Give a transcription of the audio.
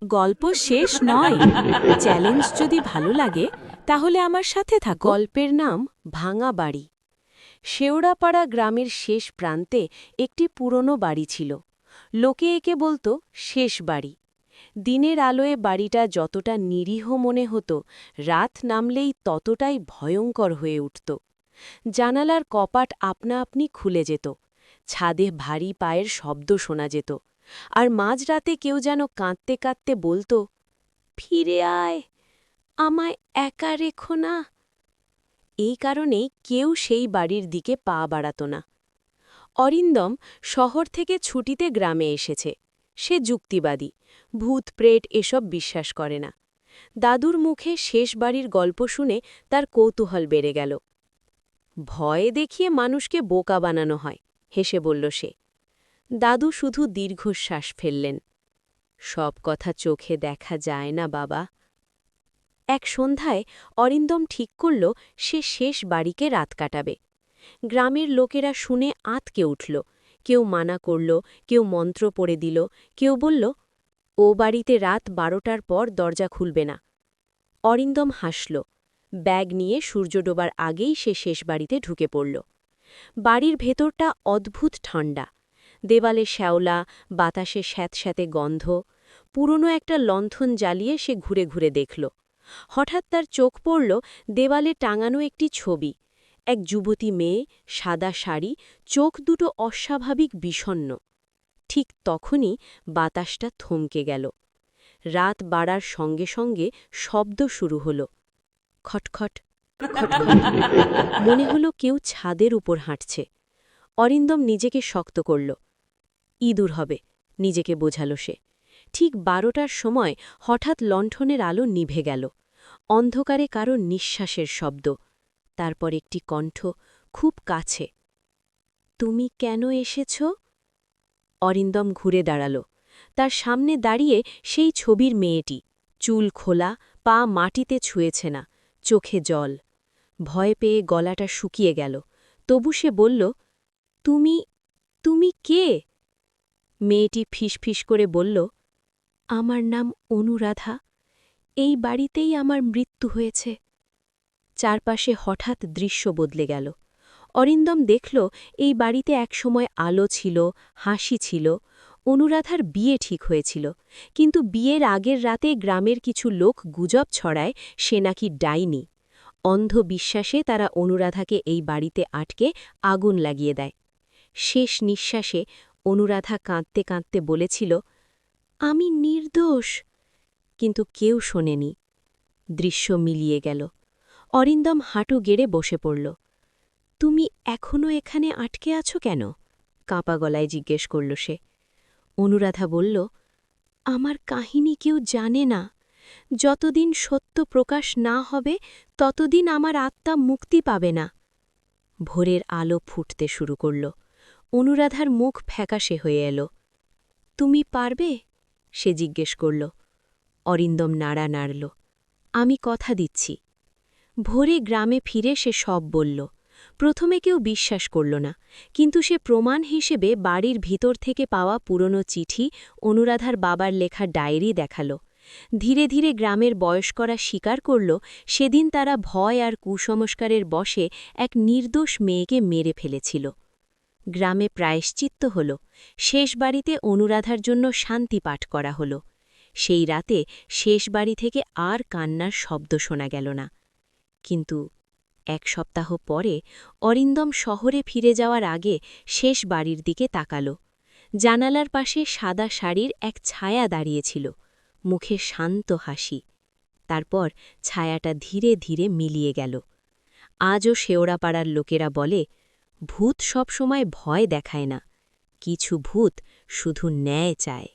গল্প শেষ নয়। চ্যালেঞ্জ যদি ভালো লাগে তাহলে আমার সাথে থাকো। গল্পের নাম ভাঙা বাড়ি। শেওড়াপাড়া গ্রামের শেষ প্রান্তে একটি পুরনো বাড়ি ছিল। লোকে একে বলতো শেষ বাড়ি। দিনের আলোয় বাড়িটা যতটা নিরীহ মনে হতো, রাত নামলেই ততটাই ভয়ঙ্কর হয়ে উঠত। জানালার কপাট আপনা আপনি খুলে যেত, ছাদে ভারী পায়ের শব্দ শোনা যেত, আর মাঝরাতে কেউ যেন কাঁদতে কাঁদতে বলতো, ফিরে আয়, আমায় একা রেখো না। এই কারণেই কেউ সেই বাড়ির দিকে পা বাড়াত না। অরিন্দম শহর থেকে ছুটিতে গ্রামে এসেছে। সে যুক্তিবাদী, ভূত প্রেত এসব বিশ্বাস করে না। দাদুর মুখে শেষ বাড়ির গল্প শুনে তার কৌতূহল বেড়ে গেল। ভয়ে দেখিয়ে মানুষকে বোকা বানানো হয়, হেসে বলল সে। দাদু শুধু দীর্ঘশ্বাস ফেললেন। সব কথা চোখে দেখা যায় না বাবা। এক সন্ধ্যায় অরিন্দম ঠিক করল সে শেষ বাড়িকে রাত কাটাবে। গ্রামের লোকেরা শুনে আঁতকে উঠল। কেউ মানা করল, কেউ মন্ত্র পড়ে দিল, কেউ বলল, ও বাড়িতে রাত 12টার পর দরজা খুলবে না। অরিন্দম হাসল। ব্যাগ নিয়ে সূর্য ডোবার আগেই সে শেষ বাড়িতে ঢুকে পড়ল। বাড়ির ভেতরটা অদ্ভুত ঠান্ডা। দেওয়ালে শ্যাওলা, বাতাসে স্যাঁতস্যাঁতে গন্ধ। পুরনো একটা লণ্ঠন জ্বালিয়ে সে ঘুরে ঘুরে দেখল। হঠাৎ তার চোখ পড়ল দেওয়ালে টাঙানো একটি ছবি। এক যুবতী মেয়ে, সাদা শাড়ি, চোখ দুটো অস্বাভাবিক বিষণ্ণ। ঠিক তখনই বাতাসটা থমকে গেল। রাত বাড়ার সঙ্গে সঙ্গে শব্দ শুরু হল। খটখট, খটখট। মনে হলো কেউ ছাদের উপর হাঁটছে। অরিন্দম নিজেকে শক্ত করল। ইঁদুর হবে, নিজেকে বোঝাল সে। ঠিক 12টার সময় হঠাৎ লণ্ঠনের আলো নিভে গেল। অন্ধকারে কারো নিঃশ্বাসের শব্দ। তারপর একটি কণ্ঠ, খুব কাছে। তুমি কেন এসেছ? অরিন্দম ঘুরে দাঁড়াল। তার সামনে দাঁড়িয়ে সেই ছবির মেয়েটি, চুল খোলা, পা মাটিতে ছুঁয়েছে না, চোখে জল। ভয় পেয়ে গলাটা শুকিয়ে গেল। তবু সে বলল, তুমি তুমি কে? মেয়েটি ফিসফিস করে বলল, আমার নাম অনুরাধা। এই বাড়িতেই আমার মৃত্যু হয়েছে। চারপাশে হঠাৎ দৃশ্য বদলে গেল। অরিন্দম দেখল এই বাড়িতে একসময় আলো ছিল, হাসি ছিল। অনুরাধার বিয়ে ঠিক হয়েছিল, কিন্তু বিয়ের আগের রাতে গ্রামের কিছু লোক গুজব ছড়ায় সে নাকি ডাইনি। অন্ধ বিশ্বাসে তারা অনুরাধাকে এই বাড়িতে আটকে আগুন লাগিয়ে দেয়। শেষ নিঃশ্বাসে অনুরাধা কাঁদতে কাঁদতে বলেছিল, আমি নির্দোষ। কিন্তু কেউ শোনেনি। দৃশ্য মিলিয়ে গেল। অরিন্দম হাঁটু গেড়ে বসে পড়ল। তুমি এখনও এখানে আটকে আছো কেন? কাঁপা গলায় জিজ্ঞেস করল সে। অনুরাধা বলল, আমার কাহিনী কেউ জানে না। যতদিন সত্য প্রকাশ না হবে ততদিন আমার আত্মা মুক্তি পাবে না। ভোরের আলো ফুটতে শুরু করল। অনুরাধার মুখ ফ্যাকাশে হয়ে এল। তুমি পারবে? সে জিজ্ঞেস করল। অরিন্দম নাড়া নাড়ল। আমি কথা দিচ্ছি। ভোরে গ্রামে ফিরে সে সব বলল। প্রথমে কেউ বিশ্বাস করল না, কিন্তু সে প্রমাণ হিসেবে বাড়ির ভিতর থেকে পাওয়া পুরনো চিঠি, অনুরাধার বাবার লেখা ডায়েরি দেখাল। ধীরে ধীরে গ্রামের বয়স্করা স্বীকার করল সেদিন তারা ভয় আর কুসংস্কারের বশে এক নির্দোষ মেয়েকে মেরে ফেলেছিল। গ্রামে প্রায়শ্চিত্ত হল। শেষ বাড়িতে অনুরাধার জন্য শান্তি পাঠ করা হল। সেই রাতে শেষ বাড়ি থেকে আর কান্নার শব্দ শোনা গেল না। কিন্তু 1 সপ্তাহ পরে অরিন্দম শহরে ফিরে যাওয়ার আগে শেষ বাড়ির দিকে তাকাল। জানালার পাশে সাদা শাড়ির এক ছায়া দাঁড়িয়েছিল, মুখে শান্ত হাসি। তারপর ছায়াটা ধীরে ধীরে মিলিয়ে গেল। আজও শেওড়াপাড়ার লোকেরা বলে, ভূত সবসময় ভয় দেখায় না, কিছু ভূত শুধু ন্যায় চায়।